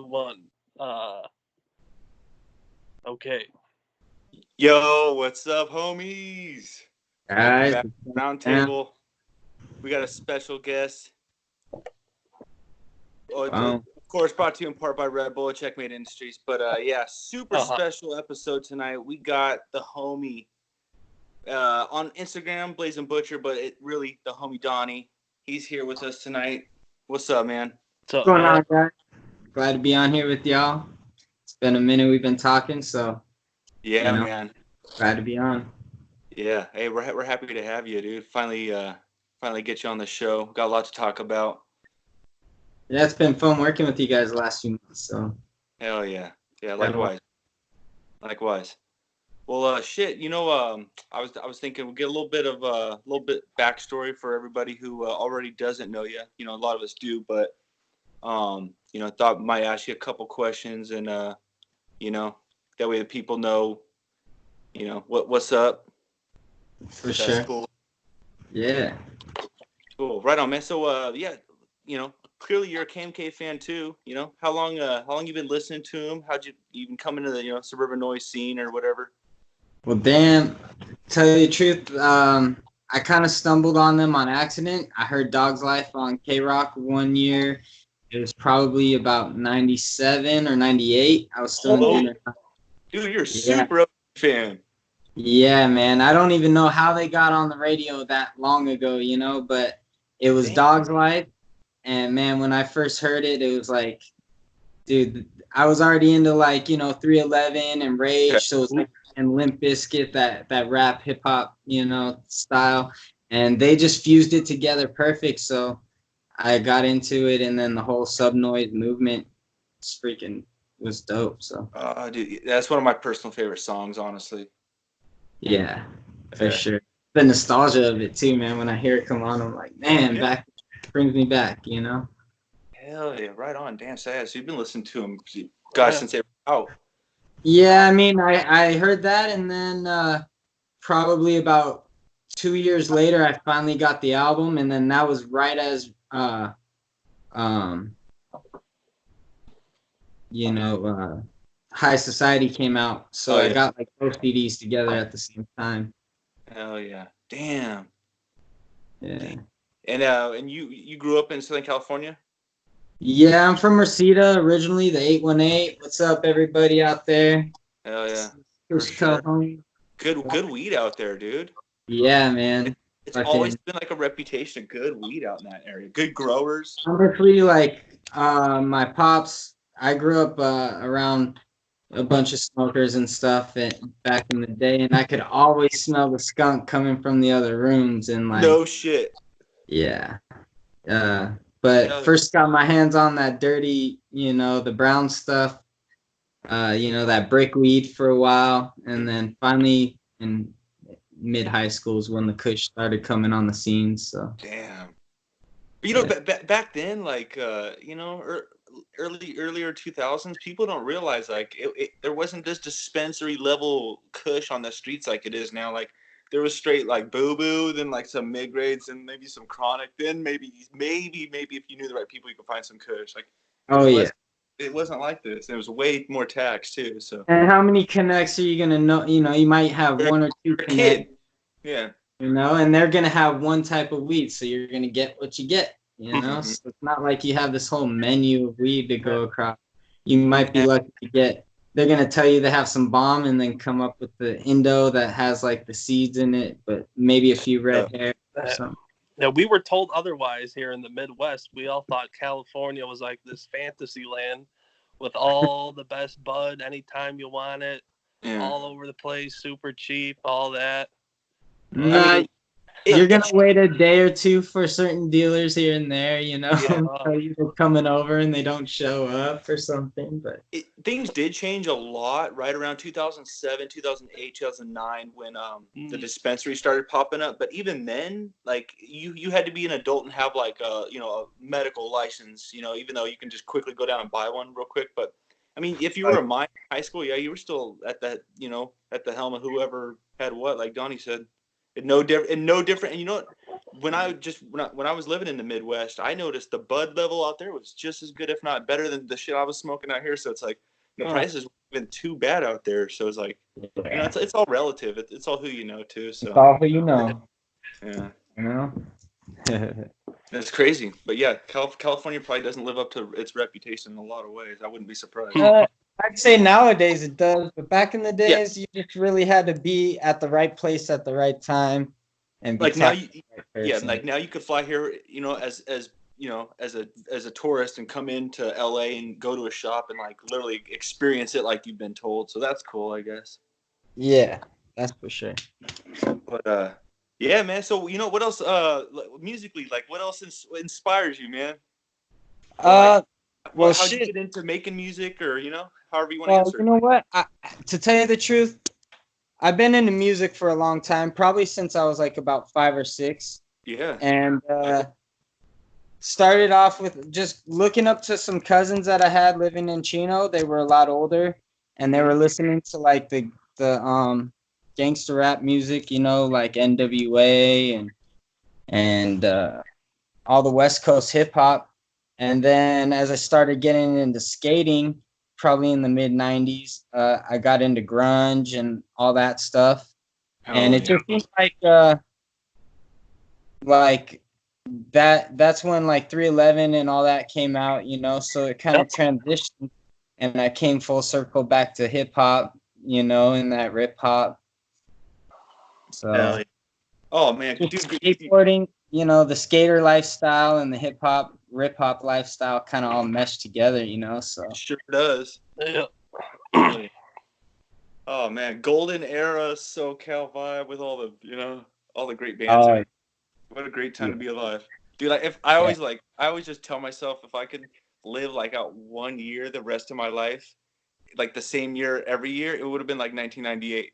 2, 1. Okay. Yo, what's up, homies? Guys, Welcome back to Roundtable. We got a special guest. Of course, brought to you in part by Red Bull, Checkmate Industries. But super special episode tonight. We got the homie on Instagram, Blazing Butcher, but the homie Donnie. He's here with us tonight. What's up, man? What's going on, guys? Glad to be on here with y'all. It's been a minute we've been talking, so yeah, man. Glad to be on. Yeah, hey, we're happy to have you, dude. Finally get you on the show. Got a lot to talk about. Yeah, it's been fun working with you guys the last few months. So. Hell yeah, likewise. Well, shit, I was thinking we'll get a little bit backstory for everybody who already doesn't know you. A lot of us do, but thought might ask you a couple questions, and that way the people know, what's up. For sure. That's cool. Yeah. Cool. Right on, man. So clearly you're a KMK fan too. How long you been listening to him? How'd you even come into the suburban noise scene or whatever? Well, damn, tell you the truth, I kind of stumbled on them on accident. I heard Dog's Life on K-Rock one year. It was probably about 97 or 98. I was still in junior high. Dude, you're a super fan. Yeah, man. I don't even know how they got on the radio that long ago, but it was Dog's Life. And, man, when I first heard it, it was like, dude, I was already into, 311 and Rage. So it was like, and Limp Bizkit, that rap hip hop, style. And they just fused it together perfect. So I got into it, and then the whole Subnoise movement was dope. So dude, that's one of my personal favorite songs, honestly. Yeah, for sure. The nostalgia of it too, man. When I hear it come on, I'm like, man, brings me back, Hell yeah, right on. Damn, sad. So you've been listening to him, guys, since they were out. Yeah, I mean, I heard that, and then probably about 2 years later, I finally got the album, and then that was right as High Society came out, so I got both CDs together at the same time. Hell yeah! Damn. Yeah. And you grew up in Southern California? Yeah, I'm from Reseda originally, the 818. What's up, everybody out there? Hell yeah. Sure. Good weed out there, dude. Yeah, man. It's always been like a reputation of good weed out in that area. Good growers. Honestly, my pops, I grew up around a bunch of smokers and stuff back in the day, and I could always smell the skunk coming from the other rooms. And no shit. Yeah. But first got my hands on that dirty, the brown stuff, that brick weed for a while. And then finally in mid-high school is when the kush started coming on the scene. So damn. Back then, earlier 2000s, people don't realize there wasn't this dispensary level kush on the streets like it is now. There was straight boo boo, then some mid grades, and maybe some chronic. Then maybe if you knew the right people, you could find some kush. It wasn't like this. It was way more tax too. So. And how many connects are you gonna know? You might have one or two connects. Yeah. And they're gonna have one type of weed, so you're gonna get what you get. So it's not like you have this whole menu of weed to go across. You might be lucky to get. They're gonna tell you they have some bomb, and then come up with the Indo that has the seeds in it, but maybe a few red hair or something. Now, we were told otherwise here in the Midwest. We all thought California was like this fantasy land with all the best bud anytime you want it, all over the place, super cheap, all that. You're going to wait a day or two for certain dealers here and there, they're coming over and they don't show up or something. But things did change a lot right around 2007, 2008, 2009 when the dispensary started popping up. But even then, you had to be an adult and have a medical license, even though you can just quickly go down and buy one real quick. But I mean, if you were a minor in high school, you were still at that, at the helm of whoever had what, like Donnie said. No different. And you know what? when I was living in the Midwest, I noticed the bud level out there was just as good, if not better, than the shit I was smoking out here. So it's like the prices weren't too bad out there. So it's like, it's all relative. It's all who you know too. So it's all who you know. Yeah. You know. That's crazy, but yeah, California probably doesn't live up to its reputation in a lot of ways. I wouldn't be surprised. I'd say nowadays it does, but back in the days, you just really had to be at the right place at the right time, and be like now, right now you could fly here, as as a tourist and come into LA and go to a shop and like literally experience it like you've been told. So that's cool, I guess. Yeah, that's for sure. But yeah, man. So what else? Musically, like what else inspires you, man? How'd you get into making music, or however you want to answer? You know what? To tell you the truth, I've been into music for a long time, probably since I was like about 5 or 6. Yeah. And started off with just looking up to some cousins that I had living in Chino. They were a lot older, and they were listening to like the gangster rap music, like NWA and all the West Coast hip hop. And then as I started getting into skating, probably in the mid 90s, I got into grunge and all that stuff. And it just seems like that's when like 311 and all that came out, so it kind of transitioned, and I came full circle back to hip hop, and that rip hop. So oh man, dude, skateboarding, the skater lifestyle and the rip hop lifestyle kind of all meshed together, so sure does. Yeah. Oh man, golden era SoCal vibe with all the great bands. What a great time to be alive, dude. I always just tell myself, if I could live like out 1 year the rest of my life, like the same year every year, it would have been like 1998.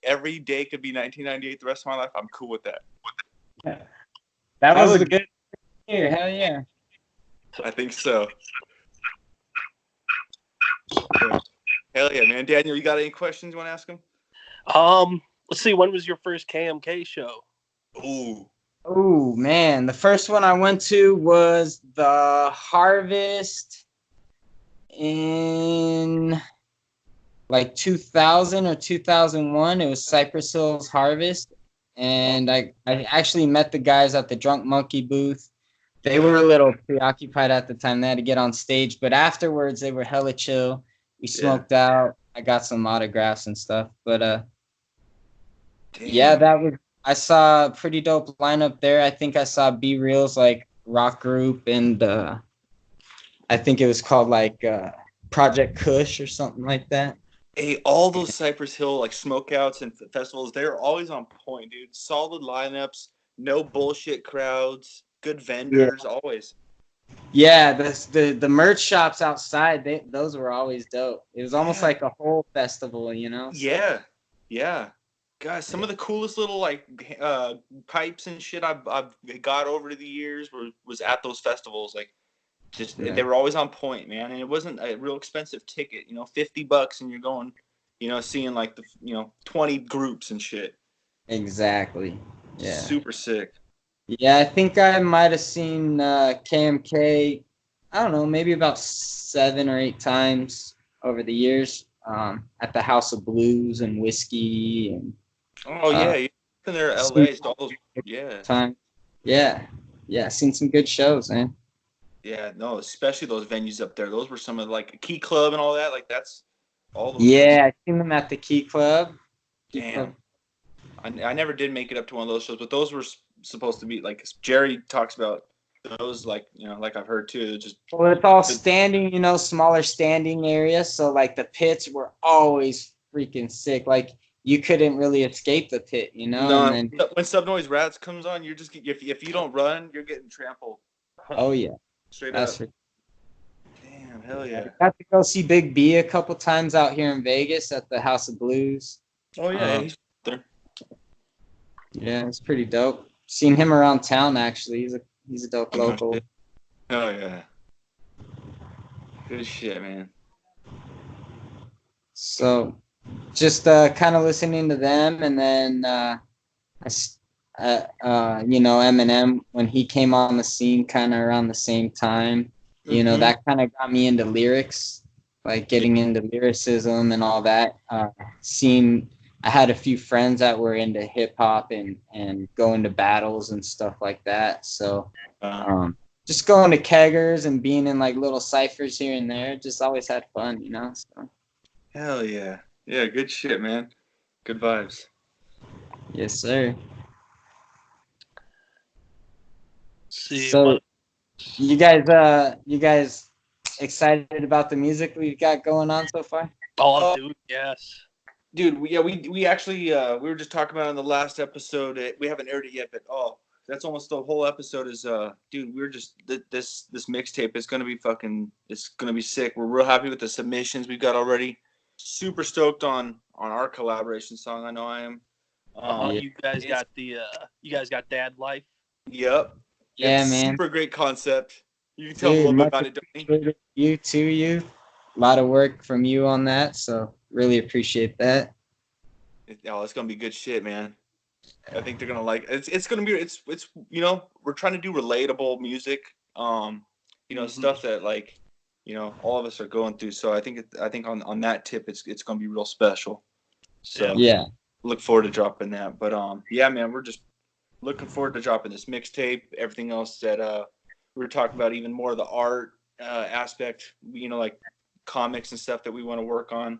Every day could be 1998 the rest of my life. I'm cool with that. That was a good year. Hell yeah. I think so. Hell yeah, man. Daniel, you got any questions you want to ask him? Let's see. When was your first KMK show? Oh man, the first one I went to was the Harvest in like 2000 or 2001. It was Cypress Hills Harvest, and I actually met the guys at the Drunk Monkey booth. They were a little preoccupied at the time. They had to get on stage, but afterwards they were hella chill. We smoked out. I got some autographs and stuff, but I saw a pretty dope lineup there. I think I saw B Real's like rock group, and I think it was called like Project Kush or something like that. Hey, all those Cypress Hill like smokeouts and festivals, they're always on point, dude. Solid lineups, no bullshit crowds, good vendors, always. Yeah, the merch shops outside, those were always dope. It was almost like a whole festival, Yeah. Guys, some of the coolest little like pipes and shit I've got over the years was at those festivals. Like, they were always on point, man. And it wasn't a real expensive ticket, $50, and you're going, seeing like the 20 groups and shit. Exactly. Yeah. Super sick. Yeah, I think I might have seen KMK, I don't know, maybe about 7 or 8 times over the years, at the House of Blues and Whiskey and. Oh yeah, you've been there, LA. All those, time. Yeah, seen some good shows, man. Yeah, no, especially those venues up there. Those were some of like Key Club and all that. Like that's all those. Yeah, I seen them at the Key Club. Damn. I never did make it up to one of those shows, but those were supposed to be like Jerry talks about those, like like I've heard too. Well, it's all standing, smaller standing areas. So like the pits were always freaking sick. Like you couldn't really escape the pit, No, and then, when Subnoise Rats comes on, you're just if you don't run, you're getting trampled. Oh yeah, straight up. Damn, hell yeah. I got to go see Big B a couple times out here in Vegas at the House of Blues. Oh yeah, he's there. Yeah, it's pretty dope. Seen him around town actually. He's a dope local. Oh yeah. Good shit, man. So, just kind of listening to them, and then I Eminem when he came on the scene kind of around the same time. That kind of got me into lyrics, like getting into lyricism and all that. I had a few friends that were into hip hop and going to battles and stuff like that. So just going to keggers and being in like little ciphers here and there, just always had fun, So. Hell yeah. Yeah, good shit, man. Good vibes. Yes, sir. See so what? you guys excited about the music we got going on so far? Oh, dude, yes. Dude, we actually we were just talking about it in the last episode. We haven't aired it yet, but that's almost the whole episode. Is dude, we're just this mixtape is gonna be it's gonna be sick. We're real happy with the submissions we've got already. Super stoked on our collaboration song. I know I am. You guys got Dad Life. Yep. Yeah, man. Super great concept. You can tell a little bit about it, don't you? You. A lot of work from you on that, so really appreciate that. It's gonna be good shit, man. I think they're gonna like it. It's gonna be it's we're trying to do relatable music, stuff that all of us are going through. So I think on that tip it's gonna be real special. So yeah, look forward to dropping that. But yeah, man, we're just looking forward to dropping this mixtape. Everything else that we were talking about, even more of the art aspect, like comics and stuff that we want to work on.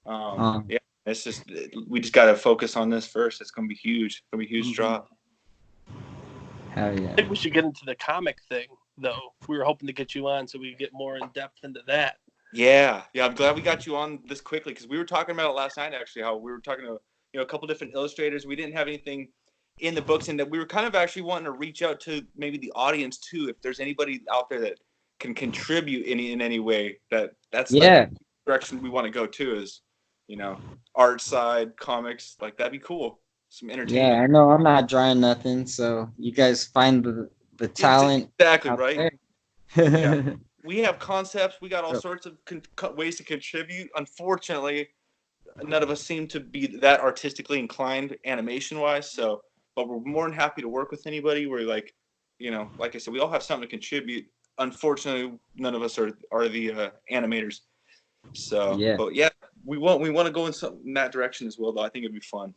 Yeah. It's just we just got to focus on this first. It's gonna be huge. It's gonna be a huge drop. Hell yeah! I think we should get into the comic thing, though. We were hoping to get you on so we could get more in depth into that. Yeah. I'm glad we got you on this quickly because we were talking about it last night. Actually, how we were talking to a couple different illustrators. We didn't have anything in the books, and that we were kind of actually wanting to reach out to maybe the audience too. If there's anybody out there that can contribute in any way, that's like the direction we want to go to is. Art side, comics, like that'd be cool. Some entertainment. Yeah, I know I'm not drawing nothing, so you guys find the talent. Exactly right. Yeah. We have concepts. We got all Yep. sorts of ways to contribute. Unfortunately, none of us seem to be that artistically inclined animation-wise. So, but we're more than happy to work with anybody. We're like I said, we all have something to contribute. Unfortunately, none of us are the animators. So, but yeah, we want to go in that direction as well. Though I think it'd be fun.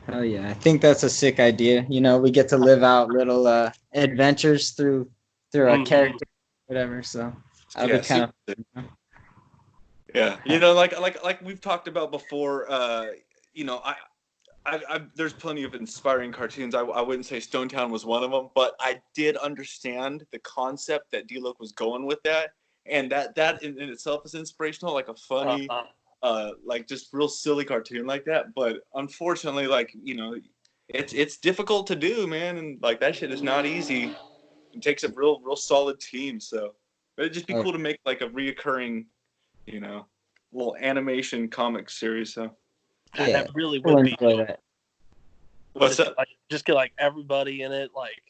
Oh yeah, I think that's a sick idea. We get to live out little adventures through our character, whatever. So that'll be kind of fun. Yeah, like we've talked about before. There's plenty of inspiring cartoons. I wouldn't say Stone Town was one of them, but I did understand the concept that D-Loc was going with that. And that in itself is inspirational, like a funny, like just real silly cartoon like that. But unfortunately, it's difficult to do, man, and like that shit is not easy. It takes a real solid team. So it'd just be cool to make like a reoccurring, little animation comic series. So yeah, that really would be cool. What's up? Just get like everybody in it, like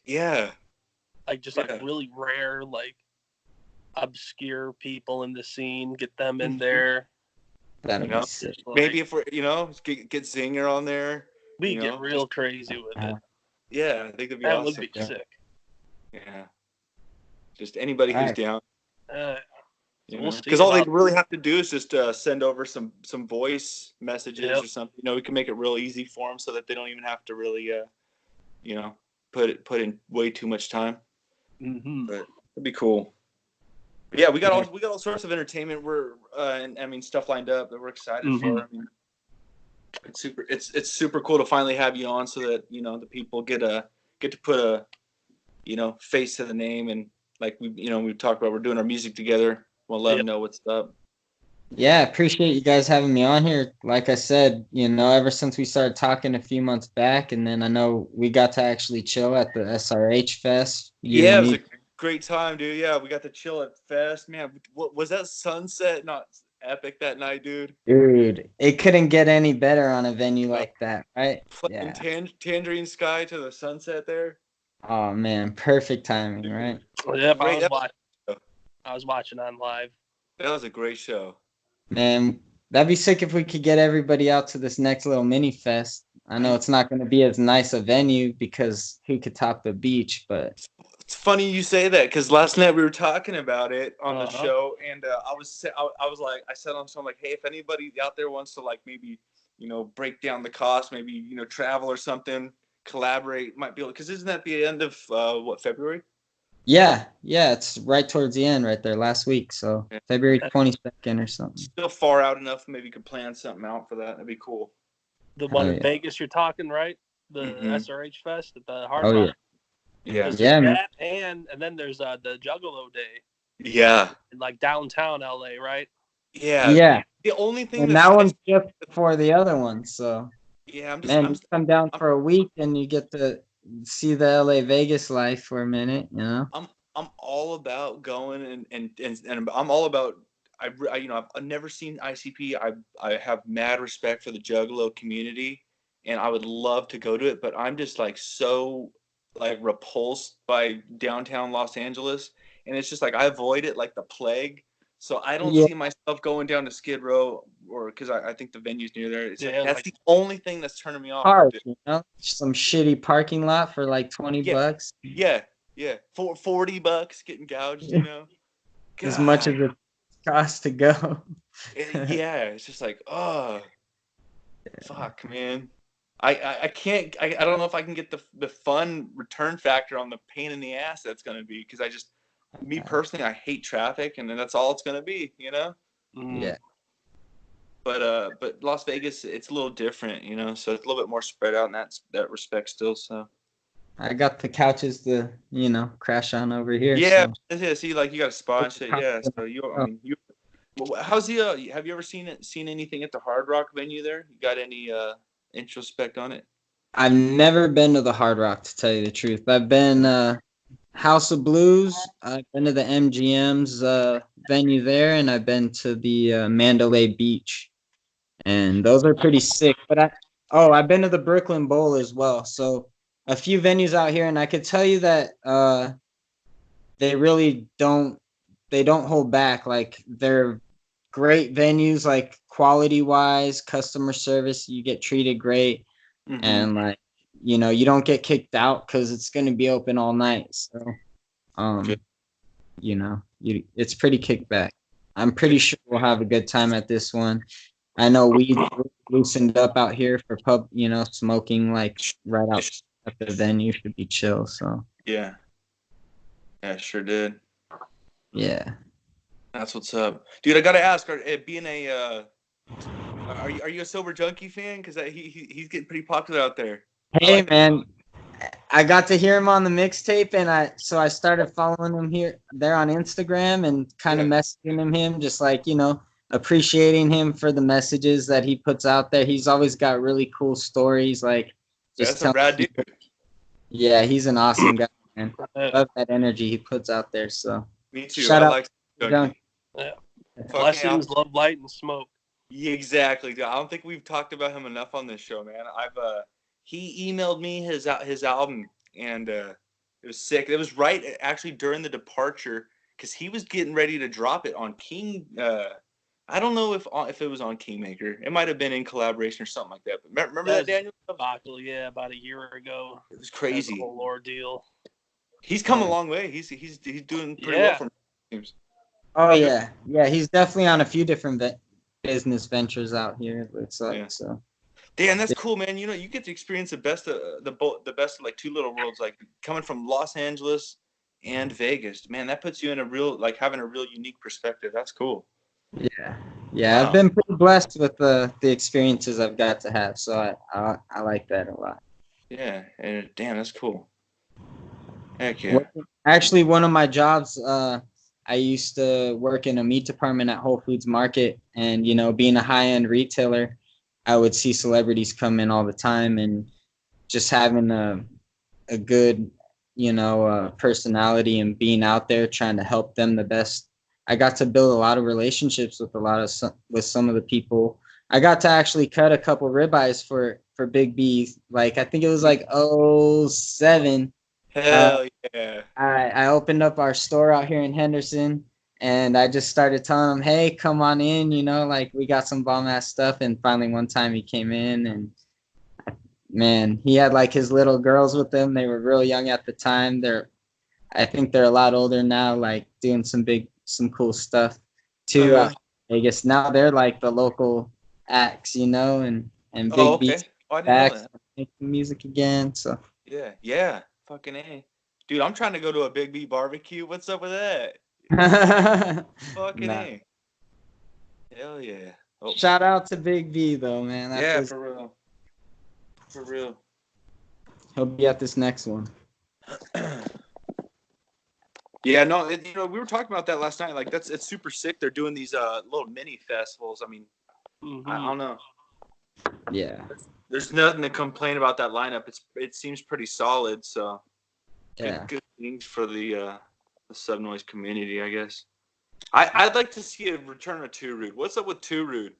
like really rare, like obscure people in the scene, get them in there. That'd be sick. Maybe if we're get Zinger on there, we get real crazy with it. Yeah, I think that'd be awesome. Would be sick. Yeah, just anybody who's down. Because all they really have to do is just send over some voice messages or something. We can make it real easy for them so that they don't even have to really, put in way too much time. Mm-hmm. But it'd be cool. But yeah, we got all sorts of entertainment. We're stuff lined up that we're excited for. I mean, it's super cool to finally have you on so that the people get to put a face to the name, and like we talked about, we're doing our music together. We'll let them know what's up. Yeah, appreciate you guys having me on here. Like I said, ever since we started talking a few months back, and then I know we got to actually chill at the SRH Fest. Yeah, it was a great time, dude. Yeah, we got to chill at Fest. Man, what was that sunset not epic that night, dude? Dude, it couldn't get any better on a venue like that, right? Yeah. Tangerine sky to the sunset there. Oh man, perfect timing, right? Yeah, I was watching on live. That was a great show. Man, That'd be sick if we could get everybody out to this next little mini fest. I know it's not going to be as nice a venue because who could top the beach, but It's funny you say that because last night we were talking about it on the show, and I was like, I said on something like, hey, if anybody out there wants to like maybe break down the cost, maybe travel or something, collaborate, might be able, because isn't that the end of February? yeah, it's right towards the end, right there, last week. So February 22nd or something. Still far out enough. Maybe you could plan something out for that. That'd be cool. The one in Vegas you're talking, right? The SRH Fest at the Hard Rock. Yeah. That, and then there's the Juggalo Day. Yeah. In like downtown LA, right? Yeah. The only thing that one's just before the other one, so yeah, you come down for a week and you get to see the LA Vegas life for a minute, I'm all about going and I'm all about I've never seen ICP. I have mad respect for the Juggalo community, and I would love to go to it, but I'm just like so like repulsed by downtown Los Angeles, and it's just like I avoid it like the plague. So I don't see myself going down to Skid Row, or because I think the venue's near there. It's that's the only thing that's turning me off. Some shitty parking lot for like $20. Yeah. For $40 getting gouged, As much as it costs to go. It's just like, oh, fuck, man. I can't. I don't know if I can get the fun return factor on the pain in the ass that's gonna be, because me personally, I hate traffic, and then that's all it's gonna be, Yeah. But Las Vegas, it's a little different, so it's a little bit more spread out in that respect still. So I got the couches to crash on over here. Yeah, see, like you got a spot and shit. Yeah, so how's the? Have you ever seen anything at the Hard Rock venue there? You got any introspect on it? I've never been to the Hard Rock, to tell you the truth. I've been House of Blues. I've been to the MGM's venue there, and I've been to the Mandalay Beach, and those are pretty sick. But I've been to the Brooklyn Bowl as well. So a few venues out here, and I could tell you that they really don't hold back. Like, they're great venues, like quality wise, customer service, you get treated great, and like you don't get kicked out because it's going to be open all night. So it's pretty kickback. I'm pretty sure we'll have a good time at this one. I know we loosened up out here for smoking like right out at the venue should be chill. So yeah, sure did. Yeah, that's what's up, dude. I gotta ask, are you a Sober Junkie fan? Because he's getting pretty popular out there. Hey, man, I got to hear him on the mixtape, and I started following him there on Instagram and kind of messaging him, just like appreciating him for the messages that he puts out there. He's always got really cool stories, like just that's a rad dude. Yeah, he's an awesome guy, man. I love that energy he puts out there. So me too. Shout I out like Junkie. Yeah. Blessings, love, light, and smoke. Yeah, exactly. I don't think we've talked about him enough on this show, man. He emailed me his album, and it was sick. It was right actually during the departure, because he was getting ready to drop it on King. I don't know if it was on Kingmaker. It might have been in collaboration or something like that. But remember that, Daniel? Yeah, about a year ago. It was crazy. The whole ordeal. He's come a long way. He's doing pretty well for him. Oh yeah. He's definitely on a few different business ventures out here. It looks like so. Dan, that's cool, man. You get to experience the best of like two little worlds, like coming from Los Angeles and Vegas. Man, that puts you in having a real unique perspective. That's cool. Yeah. Wow. I've been pretty blessed with the experiences I've got to have, so I like that a lot. Yeah, and damn, that's cool. Heck yeah. Actually, one of my jobs, I used to work in a meat department at Whole Foods Market, and being a high-end retailer, I would see celebrities come in all the time, and just having a good personality and being out there trying to help them the best. I got to build a lot of relationships with some of the people. I got to actually cut a couple ribeyes for Big B. Like, I think it was like 2007. Hell yeah. I opened up our store out here in Henderson, And I just started telling him, hey, come on in, you know, like we got some bomb ass stuff. And finally one time he came in and man, he had like his little girls with him. They were real young at the time. I think they're a lot older now, like doing some cool stuff too. I guess now they're like the local acts, you know, and Big Beats Oh, I didn't know back that. making music again. So Yeah, fucking A. Dude, I'm trying to go to a Big B barbecue. What's up with that? Fucking nah. A. Hell yeah. Oh. Shout out to Big B though, man. For real. For real. He'll be at this next one. Yeah, no, we were talking about that last night. Like, it's super sick. They're doing these little mini festivals. I mean, I don't know. Yeah. There's nothing to complain about that lineup. It seems pretty solid. So, yeah, good things for the sub noise community, I guess. I'd like to see a return of Too Rude. What's up with Too Rude?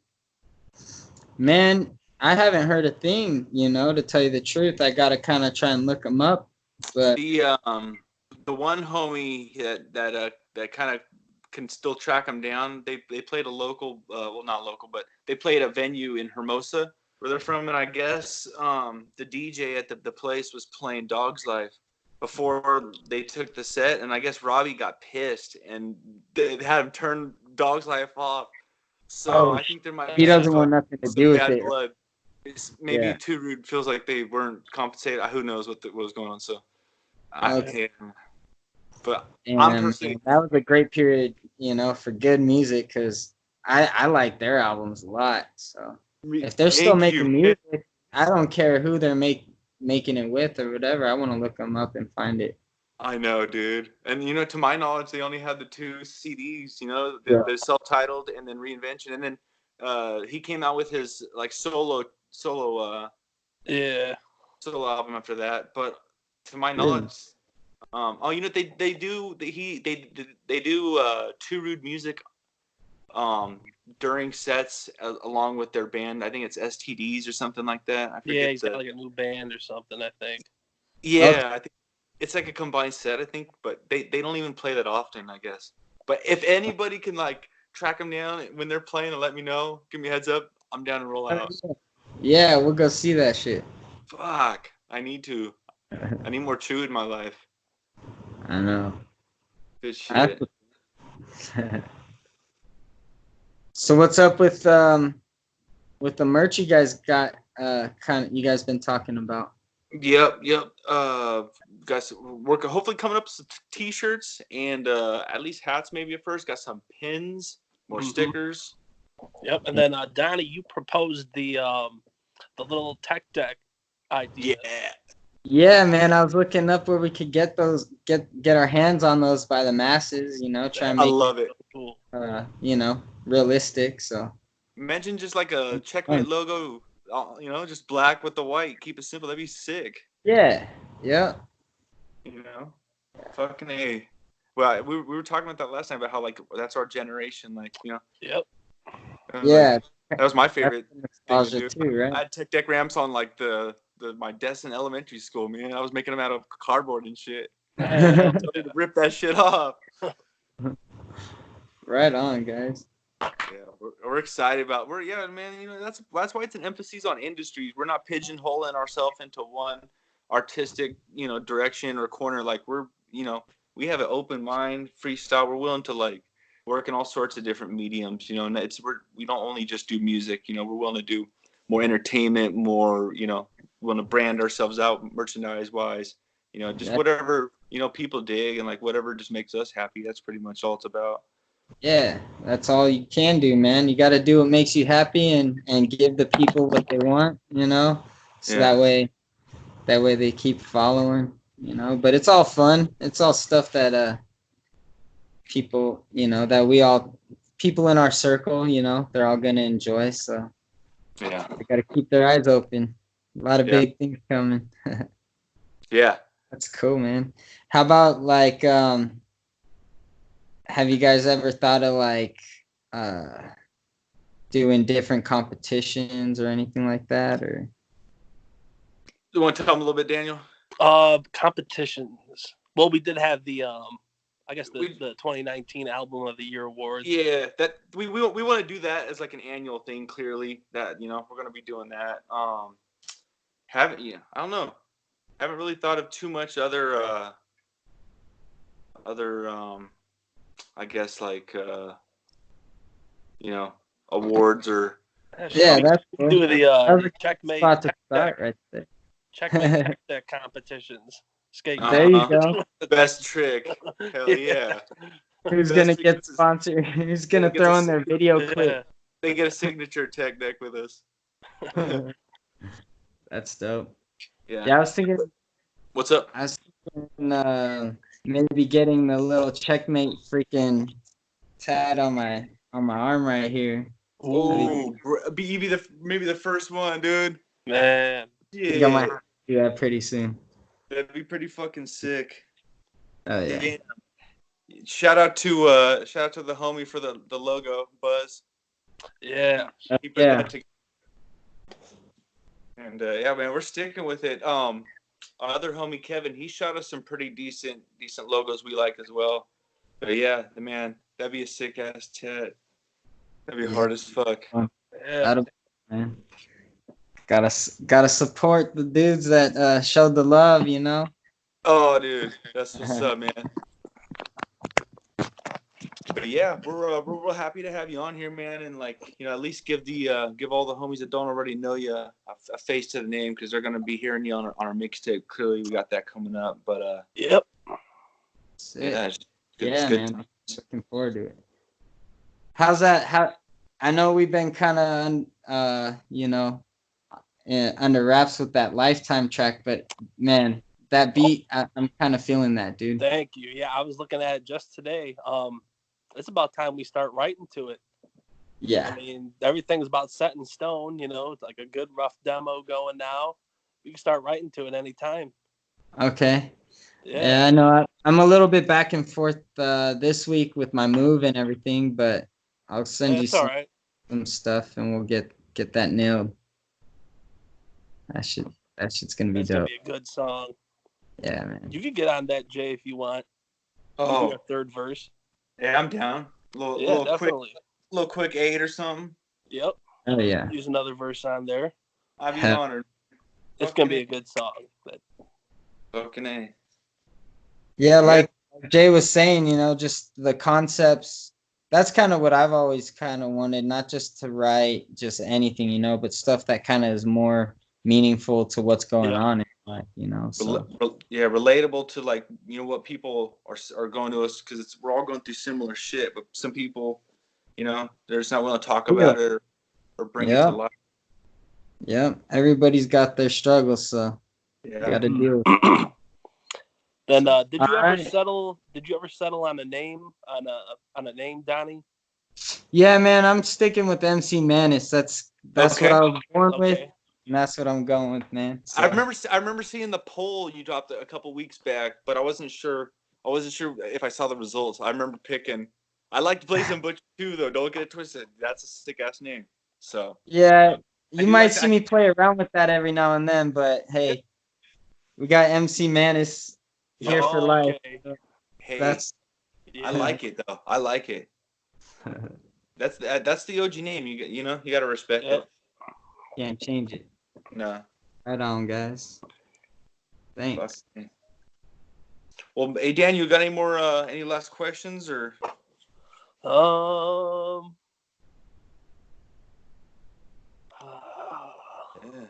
Man, I haven't heard a thing. You know, to tell you the truth, I gotta kind of try and look them up. But the one homie that kind of can still track them down. They played a local, well, not local, but they played a venue in Hermosa where they're from, and I guess the DJ at the place was playing Dog's Life before they took the set, and I guess Robbie got pissed and they had him turn Dog's Life off. So I think there might be he doesn't want nothing to do with it. Blood. Maybe Too Rude feels like they weren't compensated. Who knows what was going on? So. But I'm personally, that was a great period, you know, for good music because I like their albums a lot. So if they're still making music, I don't care who they're making it with or whatever. I want to look them up and find it. I know, dude. And to my knowledge, they only had the 2 CDs. The self-titled and then Reinvention, and then he came out with his like solo solo album after that. But to my knowledge. They do Too Rude music during sets along with their band. I think it's STDs or something like that. I forget. Yeah, he's got like a new band or something, I think. Yeah, I think it's like a combined set, I think, but they don't even play that often, I guess. But if anybody can like track them down when they're playing and let me know, give me a heads up, I'm down to roll out. Yeah, we'll go see that shit. Fuck, I need to. I need more Chew in my life. I know. Good shit. So what's up with the merch you guys got? You guys been talking about? Yep. Guys, hopefully coming up some t-shirts and at least hats maybe at first. Got some pins, more stickers. Yep, and then Donnie, you proposed the little tech deck idea. Yeah, man, I was looking up where we could get those, get our hands on those by the masses, you know, try and make it cool. You know, realistic. So imagine just like a Checkmate logo, just black with the white. Keep it simple. That'd be sick. Yeah. Fucking A. Well, we were talking about that last time about how like that's our generation, like Yep. Yeah. That was my favorite thing to do. Too, right? I had tech deck ramps on like my desk in elementary school, man. I was making them out of cardboard and shit. To rip that shit off. Right on, guys. Yeah, we're excited about. Man. That's why it's an emphasis on industries. We're not pigeonholing ourselves into one artistic, direction or corner. Like we have an open mind, freestyle. We're willing to like work in all sorts of different mediums. And we don't only just do music. We're willing to do more entertainment, more. Want to brand ourselves out merchandise wise, whatever people dig and like whatever just makes us happy. That's pretty much all it's about. Yeah, that's all you can do, man. You got to do what makes you happy and give the people what they want, so that way they keep following, but it's all fun. It's all stuff that people, that people in our circle, they're all going to enjoy. So yeah, they got to keep their eyes open. A lot of big things coming. Yeah. That's cool, man. How about like, have you guys ever thought of like doing different competitions or anything like that? Or you want to tell them a little bit, Daniel? Competitions. Well, we did have the I guess the 2019 Album of the Year awards. Yeah, that we want to do that as like an annual thing. Clearly, that we're gonna be doing that. I don't know. Haven't really thought of too much other I guess like awards or Yeah, that's cool. Do the That was a Checkmate spot to start right there. Checkmate tech deck competitions. Skate. There you go. The best trick. Hell yeah. Who's Best gonna trick get is- sponsored? Who's gonna gets throw a in their video clip? They get a signature tech deck with us. That's dope. Yeah. Yeah, I was thinking. What's up? I was thinking maybe getting the little Checkmate freaking tat on my arm right here. Ooh, maybe the first one, dude. Man. I think I might have to do that pretty soon. That'd be pretty fucking sick. Oh yeah. Damn. Shout out to the homie for the logo, Buzz. Yeah. He put that together. And yeah, man, we're sticking with it. Our other homie Kevin, he shot us some pretty decent logos we like as well. But yeah, man, that'd be a sick ass tat. That'd be hard as fuck. Yeah. Man. Gotta support the dudes that showed the love, you know. Oh, dude, that's what's up, man. But yeah, we're real happy to have you on here, man, and like at least give all the homies that don't already know you a face to the name because they're gonna be hearing you on our mixtape. Clearly, we got that coming up. But yep. Yeah, yeah, man. Looking forward to it. How's that? I know we've been kind of under wraps with that Lifetime track, but man, that beat, I'm kind of feeling that, dude. Thank you. Yeah, I was looking at it just today. It's about time we start writing to it. Yeah. I mean, everything's about set in stone, It's like a good rough demo going now. We can start writing to it anytime. Okay. Yeah, I know. I'm a little bit back and forth this week with my move and everything, but I'll send you some stuff and we'll get that nailed. That shit's gonna be dope. Gonna be a good song. Yeah, man. You can get on that, Jay, if you want. Oh, a third verse. Yeah, I'm down. Definitely. Quick 8 or something. Yep. Oh yeah. Use another verse on there. I'd be honored. It's gonna be a good song. Fucking A. Yeah, like Jay was saying, just the concepts. That's kind of what I've always kind of wanted, not just to write just anything, but stuff that kind of is more meaningful to what's going on in life, So. Relatable to like what people are going to us because we're all going through similar shit, but some people, they're just not willing to talk about it or bring it to life. Yeah, everybody's got their struggles, so you got to deal with it. Then did you ever settle on a name on a name, Donnie? Yeah, man, I'm sticking with MC Manus. That's what I was born with, and that's what I'm going with, man. So. I remember seeing the poll you dropped a couple weeks back, but I wasn't sure if I saw the results. I remember picking. I liked Blazing Butcher too, though. Don't get it twisted. That's a sick ass name. So yeah, you might see me play around with that every now and then, but hey, we got MC Manus here for life. Hey, I like it though. I like it. That's the OG name. You gotta respect it. Can't change it. No. Right on, guys. Thanks. Well, hey Dan, you got any more any last questions or?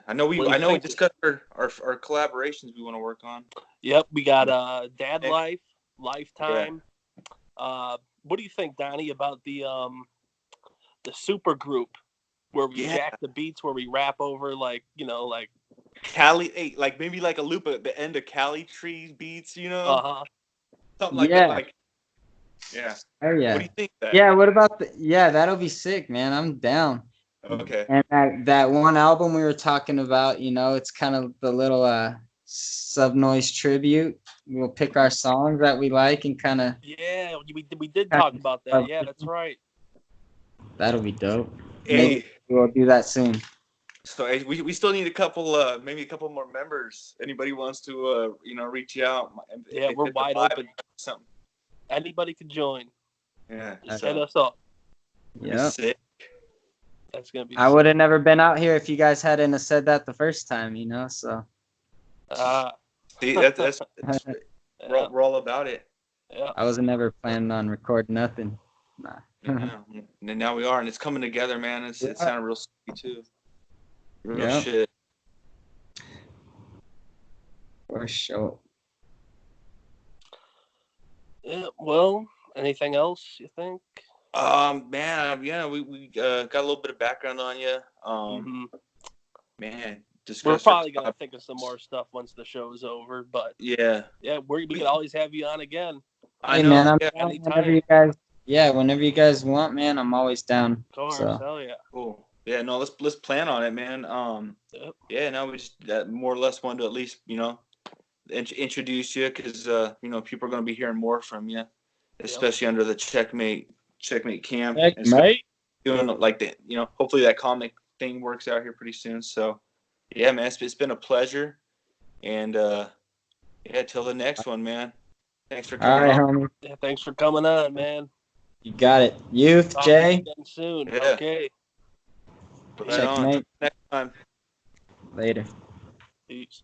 I know we discussed our collaborations we want to work on. Yep, we got Dad Life, Lifetime. Yeah. What do you think, Donnie, about the super group where we jack the beats, where we rap over like Cali, like maybe like a loop at the end of Cali Tree beats, Uh-huh. Something like that. Like, yeah. Oh yeah. What do you think? What about that'll be sick, man. I'm down. Okay. And that one album we were talking about, it's kind of the little Sub Noise tribute. We'll pick our songs that we like and kind of. Yeah, we did talk about that. Yeah, that's right. That'll be dope. Hey, maybe we'll do that soon. So we still need a couple maybe a couple more members. Anybody wants to reach out? Yeah, we're wide open. Something. Anybody could join. Yeah. Just hit us up. Yeah. Sick. That's gonna be. I would have never been out here if you guys hadn't have said that the first time, you know. So. See, that's Yeah. we're all about it. Yeah. I wasn't never planning on recording nothing. Nah. Yeah. And now we are, and it's coming together, man. It sounded real sweet too. Real shit. For sure. Yeah. Well, anything else you think? Man, yeah, we got a little bit of background on you. Man, we're probably gonna think of some more stuff once the show's over, but yeah, we can always have you on again. Hey man, I'm down whenever you guys. Yeah, whenever you guys want, man, I'm always down. Of course, so. Hell yeah. Cool. Yeah, no, let's plan on it, man. Yeah, no, we just more or less wanted to at least introduce you because people are gonna be hearing more from you, especially under the Checkmate camp. Checkmate. Doing like that, hopefully that comic thing works out here pretty soon. So, yeah, man, it's been a pleasure, and till the next one, man. Thanks for coming on. Homie. Yeah, thanks for coming on, man. You got it. Youth, Talk Jay. again soon. Yeah. Okay. Right on. Next time. Later. Peace.